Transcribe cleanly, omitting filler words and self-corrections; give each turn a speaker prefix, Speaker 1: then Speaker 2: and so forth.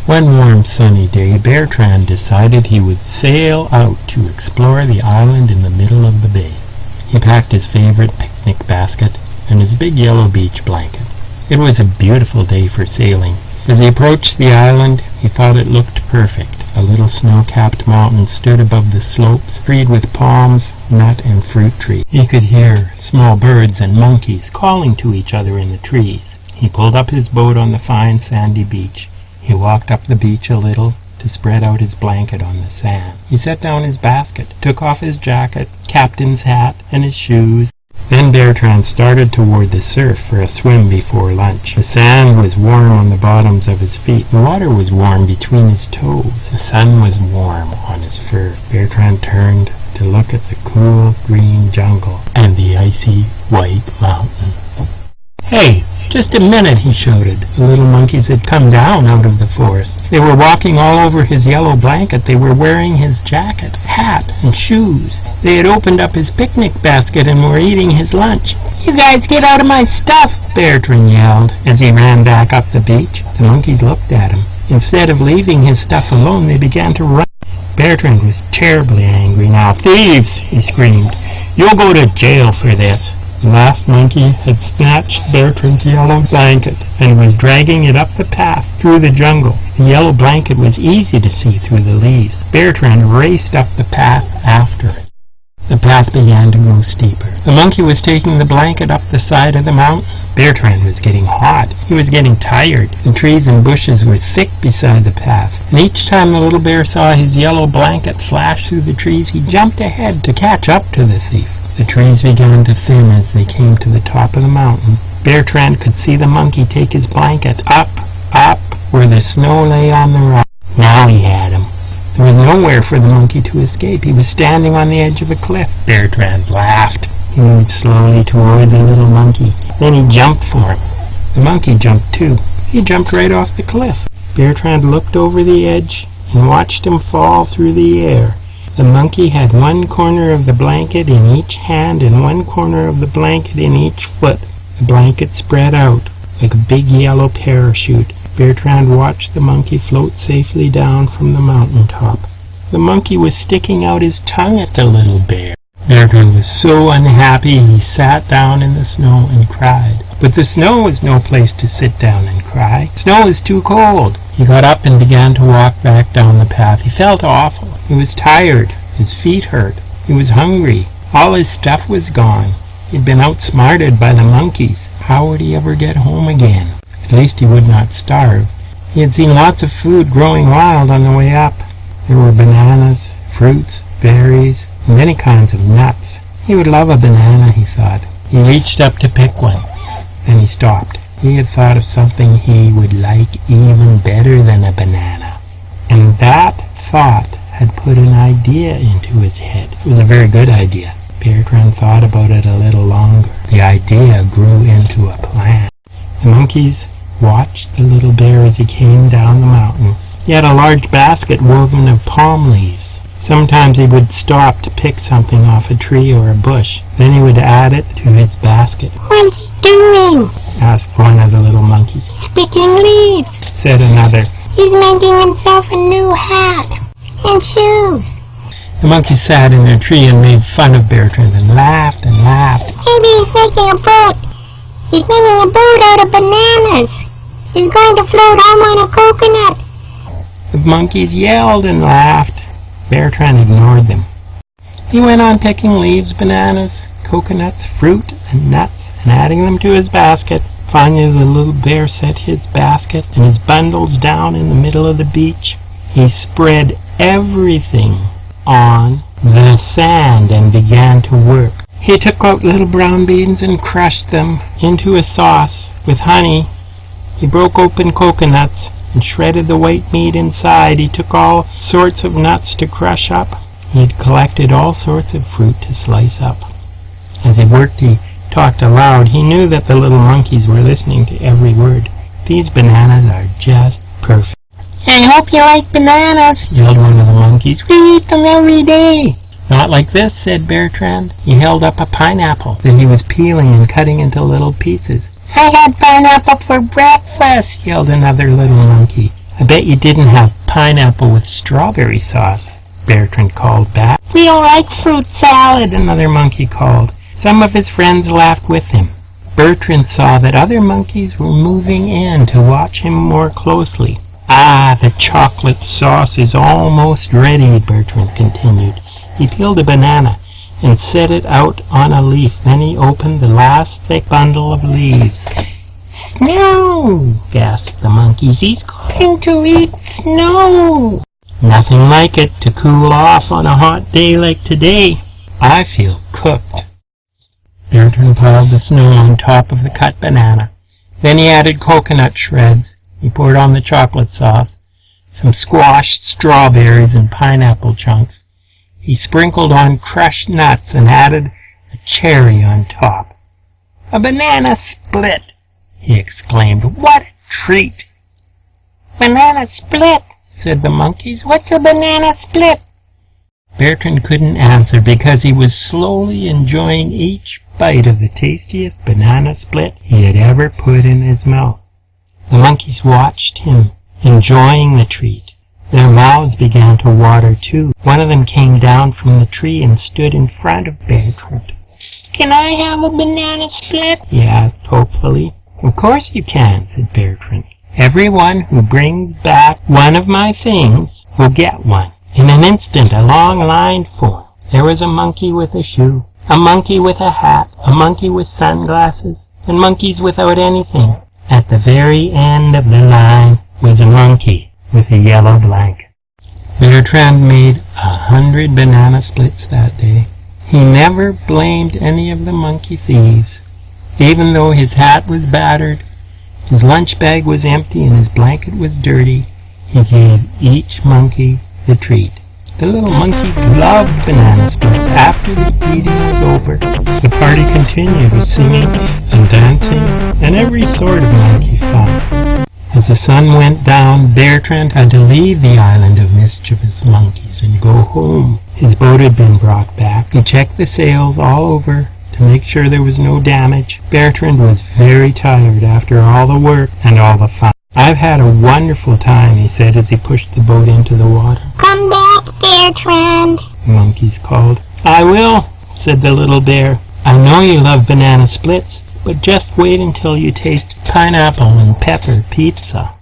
Speaker 1: One warm sunny day, Beartrand decided he would sail out to explore the island in the middle of the bay. He packed his favorite picnic basket and his big yellow beach blanket. It was a beautiful day for sailing. As he approached the island, he thought it looked perfect. A little snow-capped mountain stood above the slopes, treed with palms, nut and fruit trees. He could hear small birds and monkeys calling to each other in the trees. He pulled up his boat on the fine sandy beach. He walked up the beach a little to spread out his blanket on the sand. He set down his basket, took off his jacket, captain's hat, and his shoes. Then Beartrand started toward the surf for a swim before lunch. The sand was warm on the bottoms of his feet. The water was warm between his toes. The sun was warm on his fur. Beartrand turned to look at the cool green jungle and the icy white mountain. "Hey, just a minute," he shouted. The little monkeys had come down out of the forest. They were walking all over his yellow blanket. They were wearing his jacket, hat, and shoes. They had opened up his picnic basket and were eating his lunch. "You guys get out of my stuff!" Beartrand yelled as he ran back up the beach. The monkeys looked at him. Instead of leaving his stuff alone, they began to run. Beartrand was terribly angry now. "Thieves!" he screamed. "You'll go to jail for this." The last monkey had snatched Beartrand's yellow blanket and was dragging it up the path through the jungle. The yellow blanket was easy to see through the leaves. Beartrand raced up the path after it. The path began to grow steeper. The monkey was taking the blanket up the side of the mountain. Beartrand was getting hot. He was getting tired. The trees and bushes were thick beside the path, and each time the little bear saw his yellow blanket flash through the trees, he jumped ahead to catch up to the thief. The trees began to thin as they came to the top of the mountain. Beartrand could see the monkey take his blanket up, where the snow lay on the rock. Now he had him. There was nowhere for the monkey to escape. He was standing on the edge of a cliff. Beartrand laughed. He moved slowly toward the little monkey. Then he jumped for him. The monkey jumped too. He jumped right off the cliff. Beartrand looked over the edge and watched him fall through the air. The monkey had one corner of the blanket in each hand and one corner of the blanket in each foot. The blanket spread out like a big yellow parachute. Beartrand watched the monkey float safely down from the mountain top. The monkey was sticking out his tongue at the little bear. Beartrand was so unhappy he sat down in the snow and cried. But the snow was no place to sit down and cry. Snow was too cold. He got up and began to walk back down the path. He felt awful. He was tired. His feet hurt. He was hungry. All his stuff was gone. He'd been outsmarted by the monkeys. How would he ever get home again? At least he would not starve. He had seen lots of food growing wild on the way up. There were bananas, fruits, berries, and many kinds of nuts. He would love a banana, he thought. He reached up to pick one. Then he stopped. He had thought of something he would like even better than a banana. And that thought had put an idea into his head. It was a very good idea. Beartrand thought about it a little longer. The idea grew into a plan. The monkeys watched the little bear as he came down the mountain. He had a large basket woven of palm leaves. Sometimes he would stop to pick something off a tree or a bush. Then he would add it to his basket.
Speaker 2: "What's he doing?"
Speaker 1: asked one of the little monkeys.
Speaker 2: "He's picking leaves,"
Speaker 1: said another.
Speaker 2: "He's making himself a new hat and shoes."
Speaker 1: The monkeys sat in their tree and made fun of Beartrand and laughed and laughed.
Speaker 2: "Maybe he's making a boat. He's making a boat out of bananas. He's going to float home on a coconut."
Speaker 1: The monkeys yelled and laughed. Beartrand ignored them. He went on picking leaves, bananas, coconuts, fruit, and nuts, and adding them to his basket. Finally, the little bear set his basket and his bundles down in the middle of the beach. He spread everything on the sand and began to work. He took out little brown beans and crushed them into a sauce with honey. He broke open coconuts and shredded the white meat inside. He took all sorts of nuts to crush up. He had collected all sorts of fruit to slice up. As he worked, he talked aloud. He knew that the little monkeys were listening to every word. "These bananas are just perfect."
Speaker 2: "I hope you like bananas,"
Speaker 1: yelled one of the monkeys.
Speaker 2: "We eat them every day."
Speaker 1: "Not like this," said Beartrand. He held up a pineapple that he was peeling and cutting into little pieces.
Speaker 2: "I had pineapple for breakfast,"
Speaker 1: yelled another little monkey. I bet you didn't have pineapple with strawberry sauce, Beartrand called back.
Speaker 2: We don't like fruit salad.
Speaker 1: Another monkey called. Some of his friends laughed with him. Beartrand saw that other monkeys were moving in to watch him more closely. Ah, the chocolate sauce is almost ready, Beartrand continued. He peeled a banana and set it out on a leaf. Then he opened the last thick bundle of leaves.
Speaker 2: Snow!
Speaker 1: Gasped the monkeys.
Speaker 2: He's going to eat snow!
Speaker 1: Nothing like it to cool off on a hot day like today. I feel cooked. Beartrand piled the snow on top of the cut banana. Then he added coconut shreds. He poured on the chocolate sauce, some squashed strawberries and pineapple chunks. He sprinkled on crushed nuts and added a cherry on top.
Speaker 2: A banana split!
Speaker 1: He exclaimed. What a treat!
Speaker 2: Banana split, said the monkeys. What's a banana split?
Speaker 1: Beartrand couldn't answer because he was slowly enjoying each bite of the tastiest banana split he had ever put in his mouth. The monkeys watched him, enjoying the treat. Their mouths began to water too. One of them came down from the tree and stood in front of Beartrand.
Speaker 2: Can I have a banana split?
Speaker 1: He asked hopefully. Of course you can, said Beartrand. Everyone who brings back one of my things will get one. In an instant a long line formed. There was a monkey with a shoe, a monkey with a hat, a monkey with sunglasses, and monkeys without anything. At the very end of the line was a monkey with a yellow blanket. Beartrand made 100 banana splits that day. He never blamed any of the monkey thieves. Even though his hat was battered, his lunch bag was empty, and his blanket was dirty, he gave each monkey the treat. The little monkeys loved banana splits. After the eating was over, the party continued with singing and dancing and every sort of monkey fun. As the sun went down, Beartrand had to leave the island of mischievous monkeys and go home. His boat had been brought back. He checked the sails all over to make sure there was no damage. Beartrand was very tired after all the work and all the fun. I've had a wonderful time, he said as he pushed the boat into the water.
Speaker 2: Come back, Beartrand,
Speaker 1: the monkeys called. I will, said the little bear. I know you love banana splits, but just wait until you taste pineapple and pepper pizza.